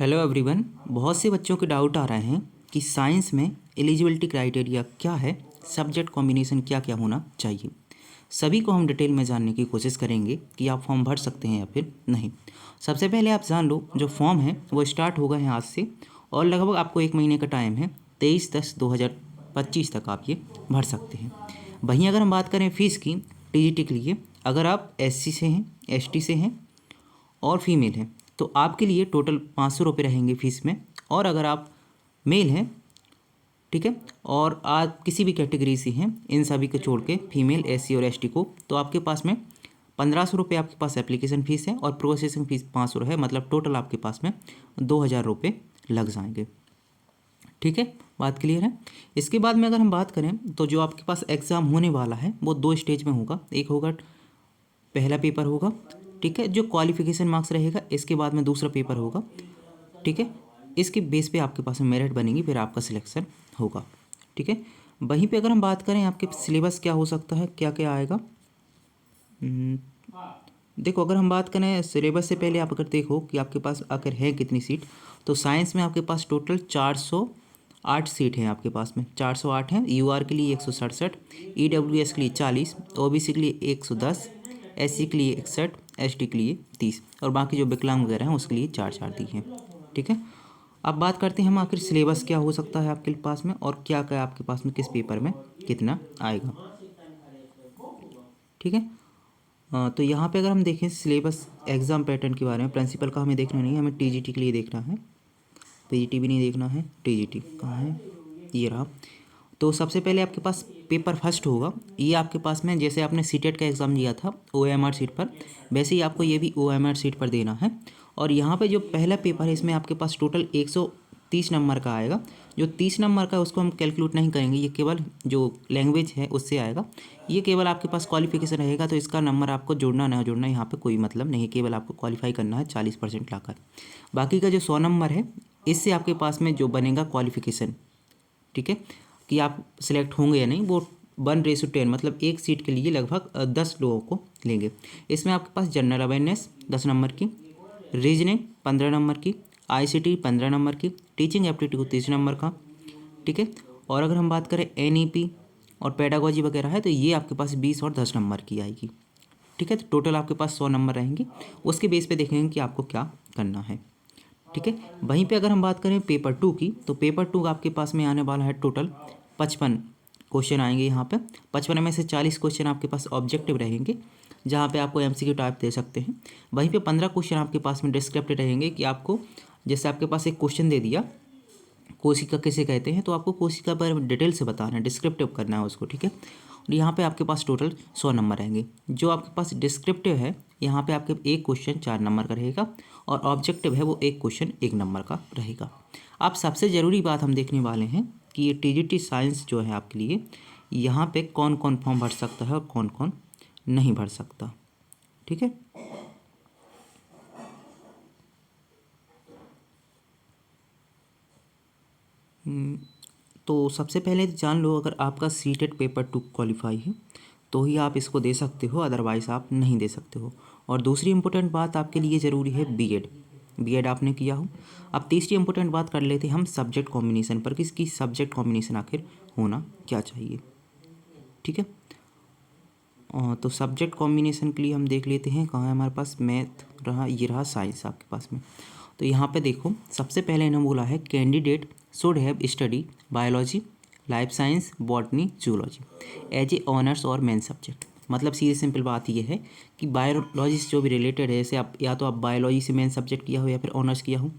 Hello everyone. बहुत से बच्चों के डाउट आ रहे हैं कि साइंस में एलिजिबिलिटी क्राइटेरिया क्या है, सब्जेक्ट कॉम्बिनेशन क्या क्या होना चाहिए। सभी को हम डिटेल में जानने की कोशिश करेंगे कि आप फॉर्म भर सकते हैं या फिर नहीं। सबसे पहले आप जान लो, जो फॉर्म है वो स्टार्ट होगा है आज से और लगभग आपको 1 महीने का टाइम है। 23/10/2025 तक आप ये भर सकते हैं। वहीं अगर हम बात करें फ़ीस की, टीजीटी के लिए अगर आप एससी से हैं, एसटी से हैं और फीमेल हैं तो आपके लिए टोटल 500 रुपये रहेंगे फ़ीस में। और अगर आप मेल हैं, ठीक है, और आप किसी भी कैटेगरी से हैं, इन सभी को छोड़ के फीमेल, एससी और एसटी को, तो आपके पास में 1500 रुपये आपके पास एप्लीकेशन फ़ीस है और प्रोसेसिंग फ़ीस 500 है। मतलब टोटल आपके पास में 2000 रुपये लग जाएंगे। ठीक है, बात क्लियर है। इसके बाद में अगर हम बात करें तो जो आपके पास एग्ज़ाम होने वाला है वो 2 स्टेज में होगा। एक होगा पहला पेपर होगा, ठीक है, जो क्वालिफिकेशन मार्क्स रहेगा। इसके बाद में दूसरा पेपर होगा, ठीक है। इसके बेस पे आपके पास में मेरिट बनेगी, फिर आपका सिलेक्शन होगा, ठीक है। वहीं पे अगर हम बात करें आपके सिलेबस क्या हो सकता है, क्या क्या आएगा। देखो, अगर हम बात करें सिलेबस से पहले आप अगर देखो कि आपके पास आखिर है कितनी सीट, तो साइंस में आपके पास टोटल 408 सीट हैं। आपके पास में 408 हैं। यूआर के लिए 167, ईडब्ल्यूएस के लिए 40, ओबीसी के लिए 110, एससी के लिए 61, एसटी के लिए 30 और बाकी जो विकलांग वगैरह हैं उसके लिए 4 दिए हैं, ठीक है। अब बात करते हैं हम आखिर सिलेबस क्या हो सकता है आपके पास में और क्या क्या आपके पास में किस पेपर में कितना आएगा, ठीक है। तो यहाँ पे अगर हम देखें सिलेबस एग्ज़ाम पैटर्न के बारे में, प्रिंसिपल का हमें देखना नहीं है, हमें टीजीटी के लिए देखना है। पीजीटी भी नहीं देखना है, टीजीटी कहाँ है, ये रहा। तो सबसे पहले आपके पास पेपर फर्स्ट होगा। ये आपके पास में जैसे आपने सीटेट का एग्ज़ाम दिया था ओएमआर सीट पर, वैसे ही आपको ये भी ओएमआर सीट पर देना है। और यहाँ पे जो पहला पेपर है इसमें आपके पास टोटल 130 नंबर का आएगा। जो 30 नंबर का है उसको हम कैलकुलेट नहीं करेंगे, ये केवल जो लैंग्वेज है उससे आएगा। ये केवल आपके पास क्वालिफिकेशन रहेगा, तो इसका नंबर आपको जोड़ना ना जोड़ना यहाँ पे कोई मतलब नहीं है, केवल आपको क्वालिफाई करना है 40% लाकर। बाकी का जो 100 नंबर है इससे आपके पास में जो बनेगा क्वालिफिकेशन, ठीक है, कि आप सिलेक्ट होंगे या नहीं, वो 1:10 मतलब एक सीट के लिए लगभग 10 लोगों को लेंगे। इसमें आपके पास जनरल अवेयरनेस 10 नंबर की, रीजनिंग 15 नंबर की, आईसीटी 15 नंबर की, टीचिंग एप्टीट्यूड 30 नंबर का, ठीक है। और अगर हम बात करें एनईपी और पेडागोजी वगैरह है तो ये आपके पास 20 और 10 नंबर की आएगी, ठीक है। तो टोटल आपके पास 100 नंबर रहेंगे। उसके बेस पे देखेंगे कि आपको क्या करना है, ठीक है। वहीं पे अगर हम बात करें पेपर 2 की, तो पेपर 2 आपके पास में आने वाला है टोटल 55 क्वेश्चन आएंगे। यहाँ पे 55 में से 40 क्वेश्चन आपके पास ऑब्जेक्टिव रहेंगे, जहाँ पे आपको एमसीक्यू टाइप दे सकते हैं। वहीं पे 15 क्वेश्चन आपके पास में डिस्क्रिप्टिव रहेंगे, कि आपको जैसे आपके पास एक क्वेश्चन दे दिया कोशिका किसे कहते हैं, तो आपको कोशिका पर डिटेल से बताना है, डिस्क्रिप्टिव करना है उसको, ठीक है। और यहाँ पे आपके पास टोटल 100 नंबर रहेंगे। जो आपके पास डिस्क्रिप्टिव है यहाँ पे आपके एक क्वेश्चन 4 नंबर का रहेगा और ऑब्जेक्टिव है वो एक क्वेश्चन 1 नंबर का रहेगा। अब सबसे ज़रूरी बात हम देखने वाले हैं कि ये टीजीटी साइंस जो है आपके लिए, यहाँ पे कौन कौन फॉर्म भर सकता है और कौन कौन नहीं भर सकता, ठीक है। तो सबसे पहले जान लो, अगर आपका सीटेट पेपर 2 क्वालिफाई है तो ही आप इसको दे सकते हो, अदरवाइज़ आप नहीं दे सकते हो। और दूसरी इंपॉर्टेंट बात आपके लिए ज़रूरी है बीएड, बीएड आपने किया हो। अब तीसरी इंपॉर्टेंट बात कर लेते हैं हम सब्जेक्ट कॉम्बिनेशन पर, किसकी सब्जेक्ट कॉम्बिनेशन आखिर होना क्या चाहिए, ठीक है। तो सब्जेक्ट कॉम्बिनेशन के लिए हम देख लेते हैं कहाँ है हमारे पास, मैथ रहा, ये रहा साइंस आपके पास में। तो यहाँ पे देखो, सबसे पहले इन्होंने बोला है candidate should have study biology, life science, botany, zoology as a honours और मेन सब्जेक्ट। मतलब सीधी सिंपल बात ये है कि बायोलॉजी से जो भी रिलेटेड है, जैसे आप या तो आप बायोलॉजी से मेन सब्जेक्ट लिया हो या फिर ऑनर्स किया हो,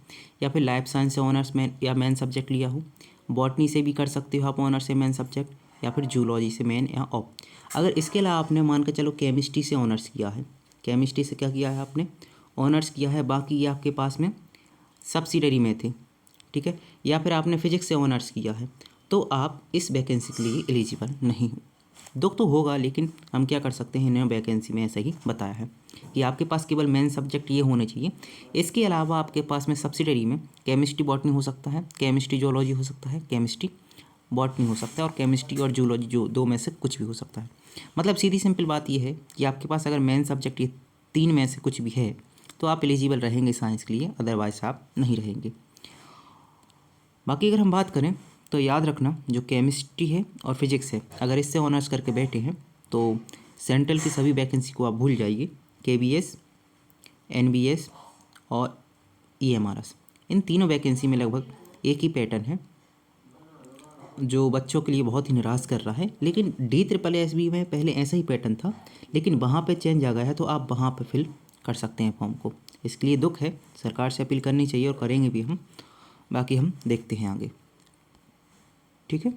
या फिर लाइफ साइंस से ऑनर्स मेन या मेन सब्जेक्ट लिया हो, बॉटनी से भी कर सकते हो आप ऑनर्स से मेन सब्जेक्ट, या फिर जूलॉजी से मेन या ऑप। अगर इसके अलावा आपने मान कर चलो केमिस्ट्री से ऑनर्स किया है, केमिस्ट्री से क्या किया है आपने, ऑनर्स किया है, बाकी ये आपके पास में सब्सिडरी में थे, ठीक है, या फिर आपने फिजिक्स से ऑनर्स किया है, तो आप इस वैकेंसी के लिए एलिजिबल नहीं हो। दुख तो होगा, लेकिन हम क्या कर सकते हैं, इन्होंने वैकेंसी में ऐसा ही बताया है कि आपके पास केवल मेन सब्जेक्ट ये होने चाहिए। इसके अलावा आपके पास में सब्सिडरी में केमिस्ट्री बॉटनी हो सकता है, केमिस्ट्री जोलॉजी हो सकता है, केमिस्ट्री बॉटनी हो सकता है, और केमिस्ट्री और जूलॉजी जो दो में से कुछ भी हो सकता है। मतलब सीधी सिंपल बात ये है कि आपके पास अगर मेन सब्जेक्ट ये 3 में से कुछ भी है तो आप एलिजिबल रहेंगे साइंस के लिए, अदरवाइज आप नहीं रहेंगे। बाकी अगर हम बात करें तो याद रखना, जो केमिस्ट्री है और फिजिक्स है, अगर इससे ऑनर्स करके बैठे हैं तो सेंट्रल की सभी वैकेंसी को आप भूल जाइए। KBS, NBS और EMRS, इन तीनों वैकेंसी में लगभग एक ही पैटर्न है जो बच्चों के लिए बहुत ही निराश कर रहा है। लेकिन DSSB में पहले ऐसा ही पैटर्न था, लेकिन वहाँ पे चेंज आ गया है, तो आप वहाँ पे फिल कर सकते हैं फॉर्म को। इसके लिए दुख है, सरकार से अपील करनी चाहिए और करेंगे भी हम। बाकी हम देखते हैं आगे, ठीक है।